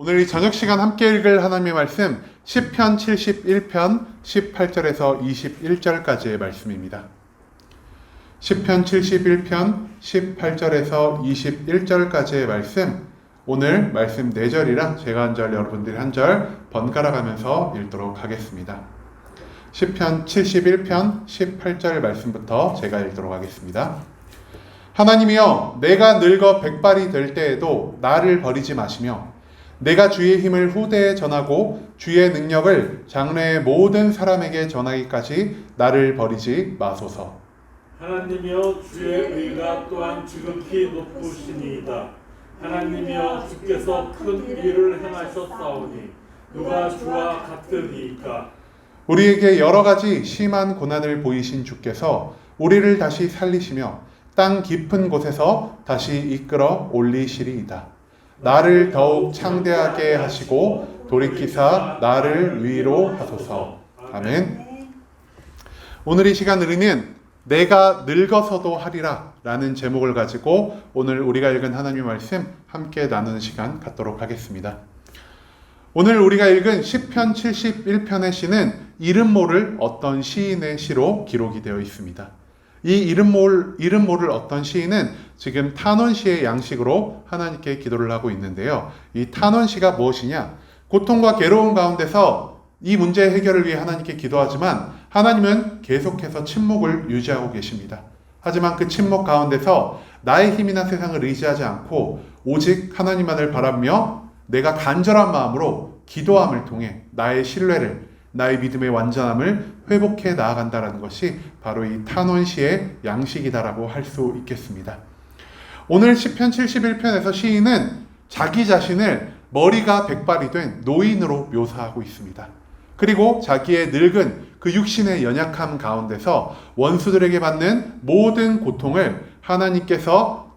오늘 이 저녁 시간 함께 읽을 하나님의 말씀 시편 71편 18절에서 21절까지의 말씀입니다. 시편 71편 18절에서 21절까지의 말씀, 오늘 말씀 4절이라 제가 한 절, 여러분들이 한 절 번갈아 가면서 읽도록 하겠습니다. 시편 71편 18절 말씀부터 제가 읽도록 하겠습니다. 하나님이여, 내가 늙어 백발이 될 때에도 나를 버리지 마시며 내가 주의 힘을 후대에 전하고 주의 능력을 장래의 모든 사람에게 전하기까지 나를 버리지 마소서. 하나님이여, 주의 의가 또한 지극히 높으시니이다. 하나님이여, 주께서 큰 일을 행하셨사오니 누가 주와 같으리이까. 우리에게 여러 가지 심한 고난을 보이신 주께서 우리를 다시 살리시며 땅 깊은 곳에서 다시 이끌어 올리시리이다. 나를 더욱 창대하게 하시고 돌이키사 나를 위로 하소서. 아멘. 오늘 이 시간 우리는 내가 늙어서도 하리라 라는 제목을 가지고 오늘 우리가 읽은 하나님의 말씀 함께 나누는 시간 갖도록 하겠습니다. 오늘 우리가 읽은 시편 71편의 시는 이름 모를 어떤 시인의 시로 기록이 되어 있습니다. 이 이름 모를 어떤 시인은 지금 탄원시의 양식으로 하나님께 기도를 하고 있는데요. 이 탄원시가 무엇이냐? 고통과 괴로움 가운데서 이 문제 해결을 위해 하나님께 기도하지만 하나님은 계속해서 침묵을 유지하고 계십니다. 하지만 그 침묵 가운데서 나의 힘이나 세상을 의지하지 않고 오직 하나님만을 바라며 내가 간절한 마음으로 기도함을 통해 나의 신뢰를, 나의 믿음의 완전함을 회복해 나아간다는 것이 바로 이 탄원시의 양식이다라고 할 수 있겠습니다. 오늘 시편 71편에서 시인은 자기 자신을 머리가 백발이 된 노인으로 묘사하고 있습니다. 그리고 자기의 늙은 그 육신의 연약함 가운데서 원수들에게 받는 모든 고통을 하나님께서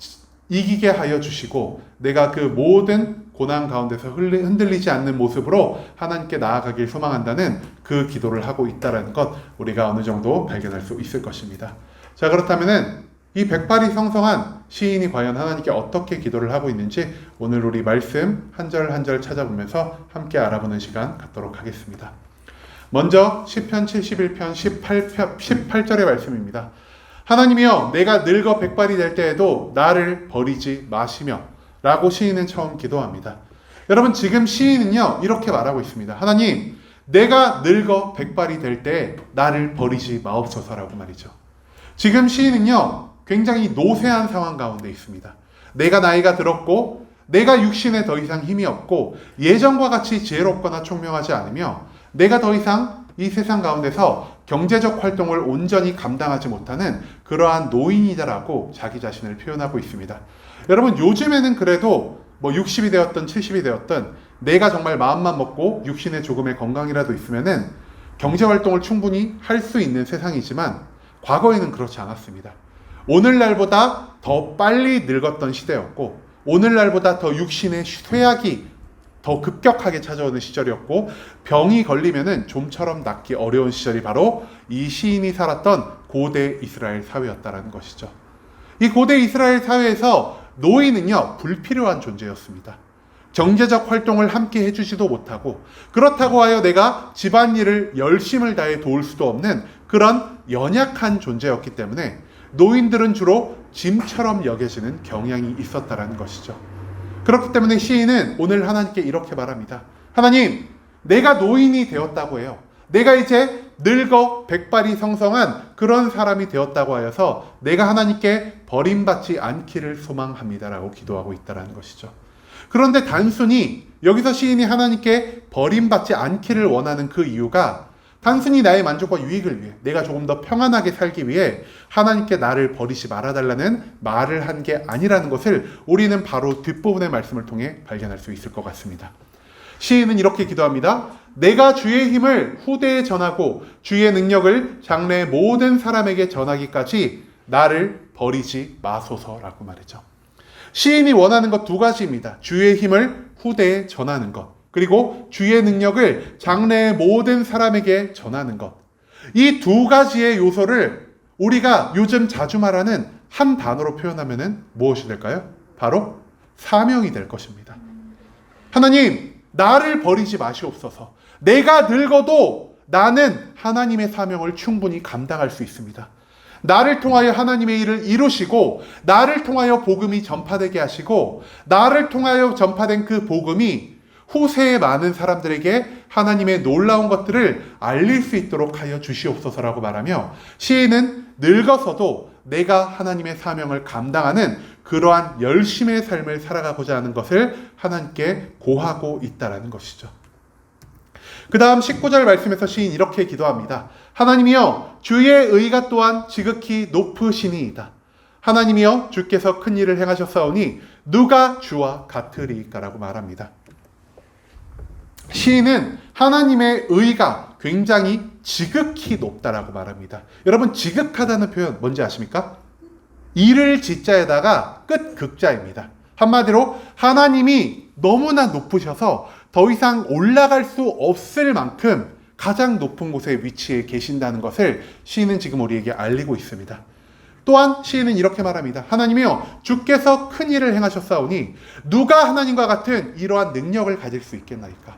이기게 하여 주시고 내가 그 모든 고난 가운데서 흔들리지 않는 모습으로 하나님께 나아가길 소망한다는 그 기도를 하고 있다는 것, 우리가 어느 정도 발견할 수 있을 것입니다. 자, 그렇다면은 이 백발이 성성한 시인이 과연 하나님께 어떻게 기도를 하고 있는지 오늘 우리 말씀 한 절 한 절 찾아보면서 함께 알아보는 시간 갖도록 하겠습니다. 먼저 시편 71편 18절의 말씀입니다. 하나님이여, 내가 늙어 백발이 될 때에도 나를 버리지 마시며 라고 시인은 처음 기도합니다. 여러분, 지금 시인은요 이렇게 말하고 있습니다. 하나님, 내가 늙어 백발이 될 때 나를 버리지 마옵소서라고 말이죠. 지금 시인은요 굉장히 노쇠한 상황 가운데 있습니다. 내가 나이가 들었고 내가 육신에 더 이상 힘이 없고 예전과 같이 지혜롭거나 총명하지 않으며 내가 더 이상 이 세상 가운데서 경제적 활동을 온전히 감당하지 못하는 그러한 노인이다라고 자기 자신을 표현하고 있습니다. 여러분, 요즘에는 그래도 60이 되었든 70이 되었든 내가 정말 마음만 먹고 육신에 조금의 건강이라도 있으면은 경제 활동을 충분히 할 수 있는 세상이지만 과거에는 그렇지 않았습니다. 오늘날보다 더 빨리 늙었던 시대였고 오늘날보다 더 육신의 쇠약이 더 급격하게 찾아오는 시절이었고 병이 걸리면은 좀처럼 낫기 어려운 시절이 바로 이 시인이 살았던 고대 이스라엘 사회였다라는 것이죠. 이 고대 이스라엘 사회에서 노인은요 불필요한 존재였습니다. 경제적 활동을 함께 해주지도 못하고 그렇다고 하여 내가 집안일을 열심을 다해 도울 수도 없는 그런 연약한 존재였기 때문에 노인들은 주로 짐처럼 여겨지는 경향이 있었다라는 것이죠. 그렇기 때문에 시인은 오늘 하나님께 이렇게 말합니다. 하나님, 내가 노인이 되었다고 해요. 내가 이제 늙어 백발이 성성한 그런 사람이 되었다고 하여서 내가 하나님께 버림받지 않기를 소망합니다라고 기도하고 있다는 것이죠. 그런데 단순히 여기서 시인이 하나님께 버림받지 않기를 원하는 그 이유가 단순히 나의 만족과 유익을 위해 내가 조금 더 평안하게 살기 위해 하나님께 나를 버리지 말아달라는 말을 한 게 아니라는 것을 우리는 바로 뒷부분의 말씀을 통해 발견할 수 있을 것 같습니다. 시인은 이렇게 기도합니다. 내가 주의 힘을 후대에 전하고 주의 능력을 장래의 모든 사람에게 전하기까지 나를 버리지 마소서라고 말이죠. 시인이 원하는 것 두 가지입니다. 주의 힘을 후대에 전하는 것, 그리고 주의 능력을 장래의 모든 사람에게 전하는 것. 이 두 가지의 요소를 우리가 요즘 자주 말하는 한 단어로 표현하면 무엇이 될까요? 바로 사명이 될 것입니다. 하나님, 나를 버리지 마시옵소서. 내가 늙어도 나는 하나님의 사명을 충분히 감당할 수 있습니다. 나를 통하여 하나님의 일을 이루시고, 나를 통하여 복음이 전파되게 하시고, 나를 통하여 전파된 그 복음이 후세에 많은 사람들에게 하나님의 놀라운 것들을 알릴 수 있도록 하여 주시옵소서라고 말하며, 시인은 늙어서도 내가 하나님의 사명을 감당하는 그러한 열심의 삶을 살아가고자 하는 것을 하나님께 고하고 있다는 것이죠. 그 다음 19절 말씀에서 시인 이렇게 기도합니다. 하나님이여, 주의 의가 또한 지극히 높으시니이다. 하나님이여, 주께서 큰 일을 행하셨사오니 누가 주와 같으리까라고 말합니다. 시인은 하나님의 의가 굉장히 지극히 높다라고 말합니다. 여러분, 지극하다는 표현 뭔지 아십니까? 이를 지자에다가 끝 극자입니다. 한마디로 하나님이 너무나 높으셔서 더 이상 올라갈 수 없을 만큼 가장 높은 곳에 위치해 계신다는 것을 시인은 지금 우리에게 알리고 있습니다. 또한 시인은 이렇게 말합니다. 하나님이여, 주께서 큰 일을 행하셨사오니 누가 하나님과 같은 이러한 능력을 가질 수 있겠나이까.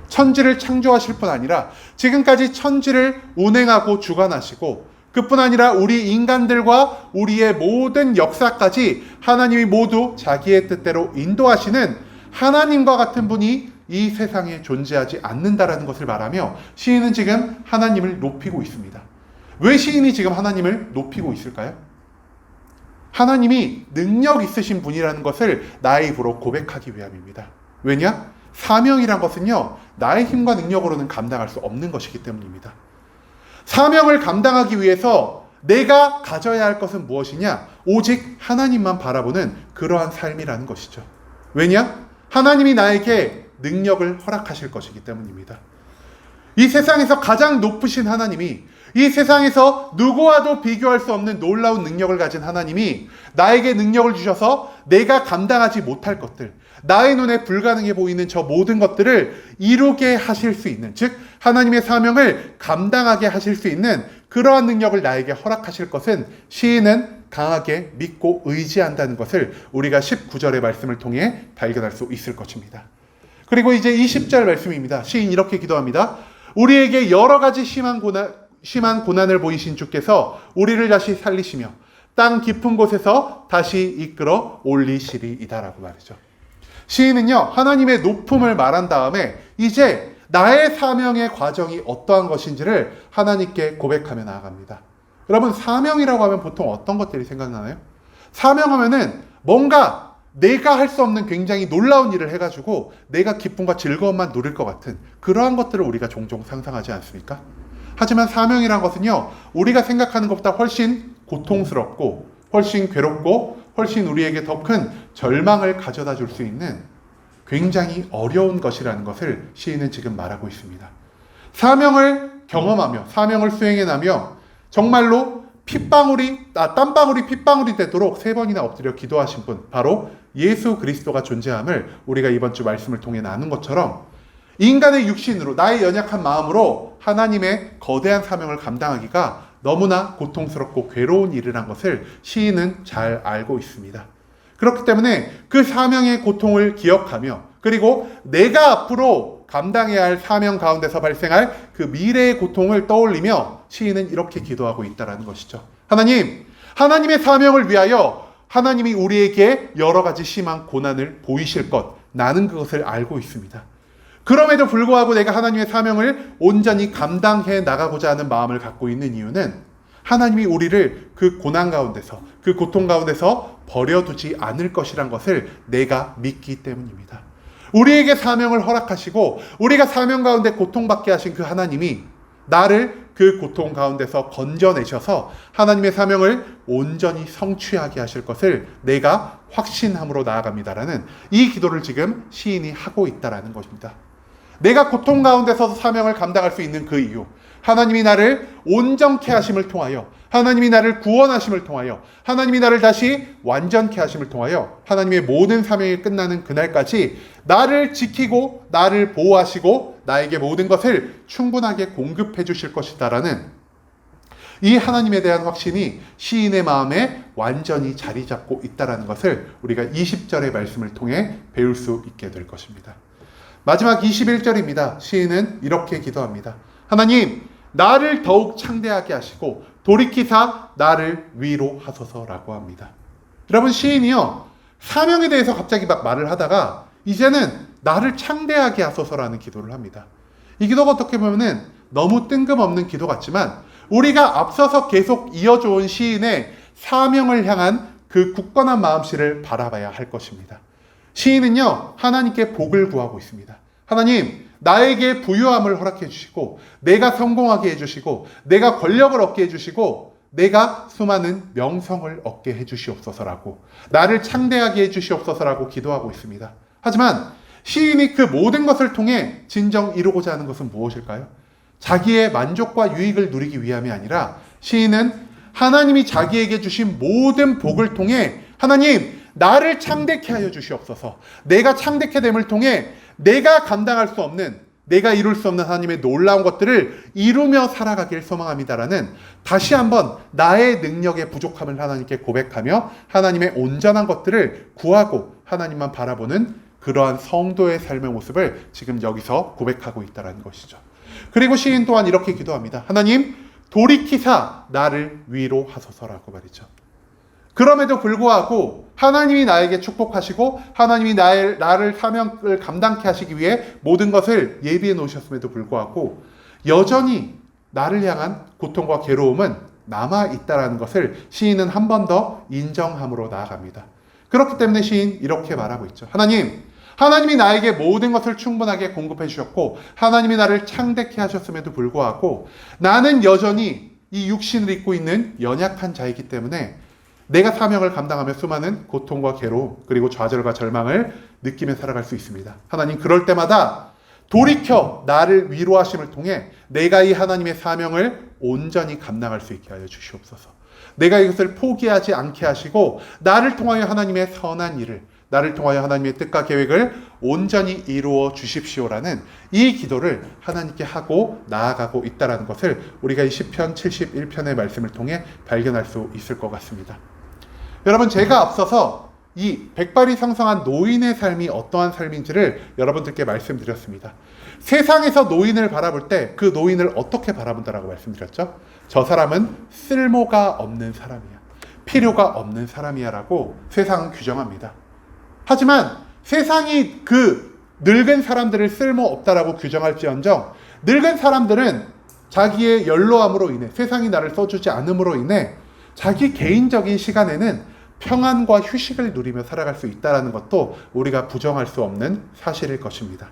천지를 창조하실 뿐 아니라 지금까지 천지를 운행하고 주관하시고, 그뿐 아니라 우리 인간들과 우리의 모든 역사까지 하나님이 모두 자기의 뜻대로 인도하시는 하나님과 같은 분이 이 세상에 존재하지 않는다라는 것을 말하며 시인은 지금 하나님을 높이고 있습니다. 왜 시인이 지금 하나님을 높이고 있을까요? 하나님이 능력 있으신 분이라는 것을 나의 입으로 고백하기 위함입니다. 왜냐? 사명이란 것은요, 나의 힘과 능력으로는 감당할 수 없는 것이기 때문입니다. 사명을 감당하기 위해서 내가 가져야 할 것은 무엇이냐? 오직 하나님만 바라보는 그러한 삶이라는 것이죠. 왜냐? 하나님이 나에게 능력을 허락하실 것이기 때문입니다. 이 세상에서 가장 높으신 하나님이, 이 세상에서 누구와도 비교할 수 없는 놀라운 능력을 가진 하나님이 나에게 능력을 주셔서 내가 감당하지 못할 것들, 나의 눈에 불가능해 보이는 저 모든 것들을 이루게 하실 수 있는, 즉 하나님의 사명을 감당하게 하실 수 있는 그러한 능력을 나에게 허락하실 것은 시인은 강하게 믿고 의지한다는 것을 우리가 19절의 말씀을 통해 발견할 수 있을 것입니다. 그리고 이제 20절 말씀입니다. 시인 이렇게 기도합니다. 우리에게 여러 가지 심한 고난을 보이신 주께서 우리를 다시 살리시며 땅 깊은 곳에서 다시 이끌어 올리시리이다라고 말이죠. 시인은요, 하나님의 높음을 말한 다음에 이제 나의 사명의 과정이 어떠한 것인지를 하나님께 고백하며 나아갑니다. 여러분, 사명이라고 하면 보통 어떤 것들이 생각나나요? 사명하면은 뭔가 내가 할 수 없는 굉장히 놀라운 일을 해가지고 내가 기쁨과 즐거움만 누릴 것 같은 그러한 것들을 우리가 종종 상상하지 않습니까? 하지만 사명이란 것은요, 우리가 생각하는 것보다 훨씬 고통스럽고 훨씬 괴롭고 훨씬 우리에게 더 큰 절망을 가져다 줄 수 있는 굉장히 어려운 것이라는 것을 시인은 지금 말하고 있습니다. 사명을 경험하며 사명을 수행해나며 정말로 땀방울이 핏방울이 되도록 3번이나 엎드려 기도하신 분, 바로 예수 그리스도가 존재함을 우리가 이번 주 말씀을 통해 나눈 것처럼 인간의 육신으로, 나의 연약한 마음으로 하나님의 거대한 사명을 감당하기가 너무나 고통스럽고 괴로운 일이란 것을 시인은 잘 알고 있습니다. 그렇기 때문에 그 사명의 고통을 기억하며, 그리고 내가 앞으로 감당해야 할 사명 가운데서 발생할 그 미래의 고통을 떠올리며 시인은 이렇게 기도하고 있다는 것이죠. 하나님, 하나님의 사명을 위하여 하나님이 우리에게 여러 가지 심한 고난을 보이실 것, 나는 그것을 알고 있습니다. 그럼에도 불구하고 내가 하나님의 사명을 온전히 감당해 나가고자 하는 마음을 갖고 있는 이유는 하나님이 우리를 그 고난 가운데서, 그 고통 가운데서 버려두지 않을 것이란 것을 내가 믿기 때문입니다. 우리에게 사명을 허락하시고 우리가 사명 가운데 고통받게 하신 그 하나님이 나를 그 고통 가운데서 건져내셔서 하나님의 사명을 온전히 성취하게 하실 것을 내가 확신함으로 나아갑니다라는 이 기도를 지금 시인이 하고 있다는 것입니다. 내가 고통 가운데서 사명을 감당할 수 있는 그 이유, 하나님이 나를 온전케 하심을 통하여, 하나님이 나를 구원하심을 통하여, 하나님이 나를 다시 완전케 하심을 통하여 하나님의 모든 사명이 끝나는 그날까지 나를 지키고 나를 보호하시고 나에게 모든 것을 충분하게 공급해 주실 것이다라는 이 하나님에 대한 확신이 시인의 마음에 완전히 자리 잡고 있다는 것을 우리가 20절의 말씀을 통해 배울 수 있게 될 것입니다. 마지막 21절입니다. 시인은 이렇게 기도합니다. 하나님, 나를 더욱 창대하게 하시고 돌이키사 나를 위로하소서라고 합니다. 여러분, 시인이요, 사명에 대해서 갑자기 막 말을 하다가 이제는 나를 창대하게 하소서라는 기도를 합니다. 이 기도가 어떻게 보면은 너무 뜬금없는 기도 같지만 우리가 앞서서 계속 이어져 온 시인의 사명을 향한 그 굳건한 마음씨를 바라봐야 할 것입니다. 시인은요, 하나님께 복을 구하고 있습니다. 하나님, 나에게 부유함을 허락해 주시고 내가 성공하게 해주시고 내가 권력을 얻게 해주시고 내가 수많은 명성을 얻게 해주시옵소서라고, 나를 창대하게 해주시옵소서라고 기도하고 있습니다. 하지만 시인이 그 모든 것을 통해 진정 이루고자 하는 것은 무엇일까요? 자기의 만족과 유익을 누리기 위함이 아니라 시인은 하나님이 자기에게 주신 모든 복을 통해 하나님, 나를 창대케 하여 주시옵소서. 내가 창대케 됨을 통해 내가 감당할 수 없는, 내가 이룰 수 없는 하나님의 놀라운 것들을 이루며 살아가길 소망합니다라는, 다시 한번 나의 능력의 부족함을 하나님께 고백하며 하나님의 온전한 것들을 구하고 하나님만 바라보는 그러한 성도의 삶의 모습을 지금 여기서 고백하고 있다는 것이죠. 그리고 시인 또한 이렇게 기도합니다. 하나님, 돌이키사 나를 위로하소서라고 말이죠. 그럼에도 불구하고 하나님이 나에게 축복하시고 하나님이 나를 사명을 감당케 하시기 위해 모든 것을 예비해 놓으셨음에도 불구하고 여전히 나를 향한 고통과 괴로움은 남아있다는 것을 시인은 한 번 더 인정함으로 나아갑니다. 그렇기 때문에 시인 이렇게 말하고 있죠. 하나님이 나에게 모든 것을 충분하게 공급해 주셨고 하나님이 나를 창대케 하셨음에도 불구하고 나는 여전히 이 육신을 입고 있는 연약한 자이기 때문에 내가 사명을 감당하며 수많은 고통과 괴로움 그리고 좌절과 절망을 느끼며 살아갈 수 있습니다. 하나님, 그럴 때마다 돌이켜 나를 위로하심을 통해 내가 이 하나님의 사명을 온전히 감당할 수 있게 하여 주시옵소서. 내가 이것을 포기하지 않게 하시고 나를 통하여 하나님의 선한 일을, 나를 통하여 하나님의 뜻과 계획을 온전히 이루어 주십시오라는 이 기도를 하나님께 하고 나아가고 있다는 것을 우리가 이 시편 71편의 말씀을 통해 발견할 수 있을 것 같습니다. 여러분, 제가 앞서서 이 백발이 상성한 노인의 삶이 어떠한 삶인지를 여러분들께 말씀드렸습니다. 세상에서 노인을 바라볼 때 그 노인을 어떻게 바라본다라고 말씀드렸죠? 저 사람은 쓸모가 없는 사람이야, 필요가 없는 사람이야 라고 세상은 규정합니다. 하지만 세상이 그 늙은 사람들을 쓸모없다라고 규정할지언정 늙은 사람들은 자기의 연로함으로 인해, 세상이 나를 써주지 않음으로 인해 자기 개인적인 시간에는 평안과 휴식을 누리며 살아갈 수 있다는 것도 우리가 부정할 수 없는 사실일 것입니다.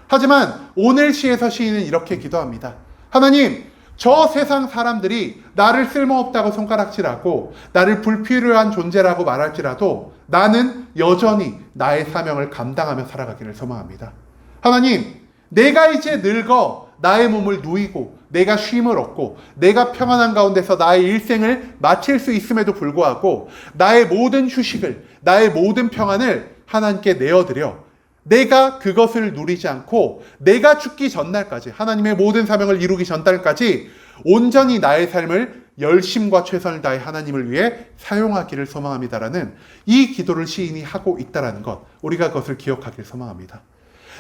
하지만 오늘 시에서 시인은 이렇게 기도합니다. 하나님, 저 세상 사람들이 나를 쓸모없다고 손가락질하고 나를 불필요한 존재라고 말할지라도 나는 여전히 나의 사명을 감당하며 살아가기를 소망합니다. 하나님, 내가 이제 늙어 나의 몸을 누이고 내가 쉼을 얻고 내가 평안한 가운데서 나의 일생을 마칠 수 있음에도 불구하고 나의 모든 휴식을, 나의 모든 평안을 하나님께 내어드려 내가 그것을 누리지 않고 내가 죽기 전날까지, 하나님의 모든 사명을 이루기 전날까지 온전히 나의 삶을 열심과 최선을 다해 하나님을 위해 사용하기를 소망합니다라는 이 기도를 시인이 하고 있다는 것, 우리가 그것을 기억하기를 소망합니다.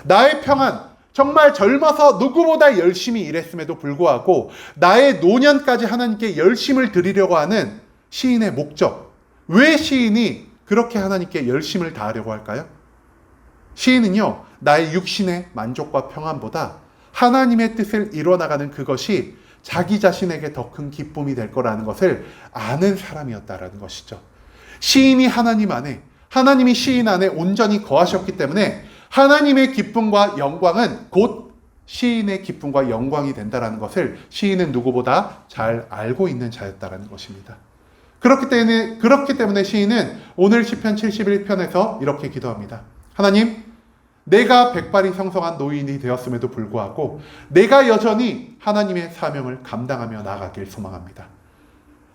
나의 평안, 정말 젊어서 누구보다 열심히 일했음에도 불구하고 나의 노년까지 하나님께 열심을 드리려고 하는 시인의 목적, 왜 시인이 그렇게 하나님께 열심을 다하려고 할까요? 시인은요, 나의 육신의 만족과 평안보다 하나님의 뜻을 이뤄나가는 그것이 자기 자신에게 더 큰 기쁨이 될 거라는 것을 아는 사람이었다라는 것이죠. 시인이 하나님 안에, 하나님이 시인 안에 온전히 거하셨기 때문에 하나님의 기쁨과 영광은 곧 시인의 기쁨과 영광이 된다라는 것을 시인은 누구보다 잘 알고 있는 자였다라는 것입니다. 그렇기 때문에 시인은 오늘 시편 71편에서 이렇게 기도합니다. 하나님, 내가 백발이 성성한 노인이 되었음에도 불구하고 내가 여전히 하나님의 사명을 감당하며 나아가길 소망합니다.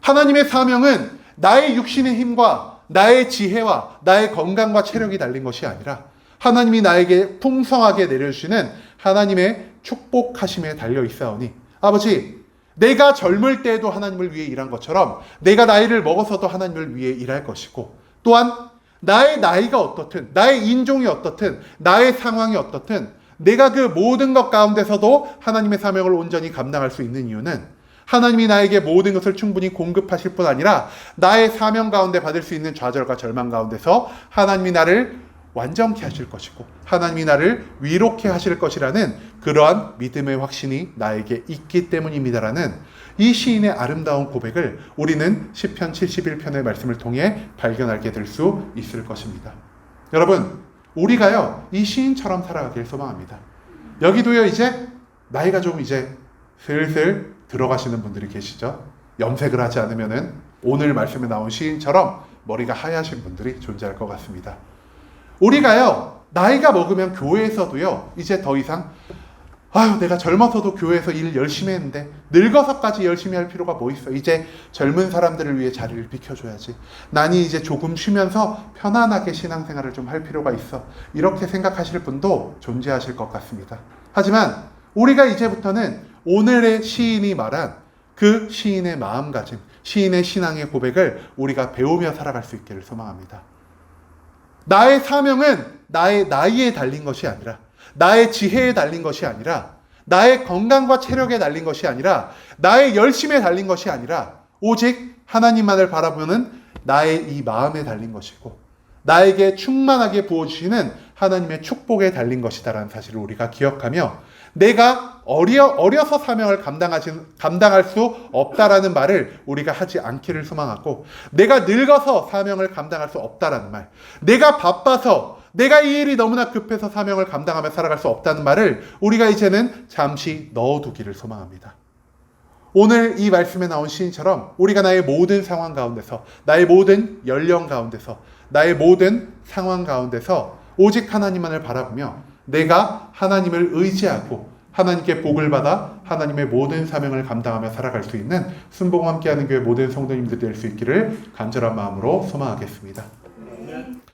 하나님의 사명은 나의 육신의 힘과 나의 지혜와 나의 건강과 체력이 달린 것이 아니라 하나님이 나에게 풍성하게 내려주시는 하나님의 축복하심에 달려 있사오니, 아버지, 내가 젊을 때에도 하나님을 위해 일한 것처럼 내가 나이를 먹어서도 하나님을 위해 일할 것이고, 또한 나의 나이가 어떻든, 나의 인종이 어떻든, 나의 상황이 어떻든, 내가 그 모든 것 가운데서도 하나님의 사명을 온전히 감당할 수 있는 이유는 하나님이 나에게 모든 것을 충분히 공급하실 뿐 아니라 나의 사명 가운데 받을 수 있는 좌절과 절망 가운데서 하나님이 나를 완전케 하실 것이고 하나님이 나를 위롭게 하실 것이라는 그러한 믿음의 확신이 나에게 있기 때문입니다라는 이 시인의 아름다운 고백을 우리는 시편 71편의 말씀을 통해 발견하게 될 수 있을 것입니다. 여러분, 우리가요 이 시인처럼 살아가길 소망합니다. 여기도요 이제 나이가 좀 이제 슬슬 들어가시는 분들이 계시죠. 염색을 하지 않으면은 오늘 말씀에 나온 시인처럼 머리가 하얗신 분들이 존재할 것 같습니다. 우리가요 나이가 먹으면 교회에서도요 이제 더 이상 내가 젊어서도 교회에서 일 열심히 했는데 늙어서까지 열심히 할 필요가 뭐 있어. 이제 젊은 사람들을 위해 자리를 비켜줘야지. 나니 이제 조금 쉬면서 편안하게 신앙생활을 좀 할 필요가 있어. 이렇게 생각하실 분도 존재하실 것 같습니다. 하지만 우리가 이제부터는 오늘의 시인이 말한 그 시인의 마음가짐, 시인의 신앙의 고백을 우리가 배우며 살아갈 수 있기를 소망합니다. 나의 사명은 나의 나이에 달린 것이 아니라, 나의 지혜에 달린 것이 아니라, 나의 건강과 체력에 달린 것이 아니라, 나의 열심에 달린 것이 아니라 오직 하나님만을 바라보는 나의 이 마음에 달린 것이고 나에게 충만하게 부어주시는 하나님의 축복에 달린 것이다라는 사실을 우리가 기억하며 내가 어려서 사명을 감당할 수 없다라는 말을 우리가 하지 않기를 소망하고 내가 늙어서 사명을 감당할 수 없다라는 말, 내가 바빠서 내가 이 일이 너무나 급해서 사명을 감당하며 살아갈 수 없다는 말을 우리가 이제는 잠시 넣어두기를 소망합니다. 오늘 이 말씀에 나온 시인처럼 우리가 나의 모든 상황 가운데서, 나의 모든 연령 가운데서, 나의 모든 상황 가운데서 오직 하나님만을 바라보며 내가 하나님을 의지하고 하나님께 복을 받아 하나님의 모든 사명을 감당하며 살아갈 수 있는 순복음 함께하는 교회 모든 성도님들 될 수 있기를 간절한 마음으로 소망하겠습니다.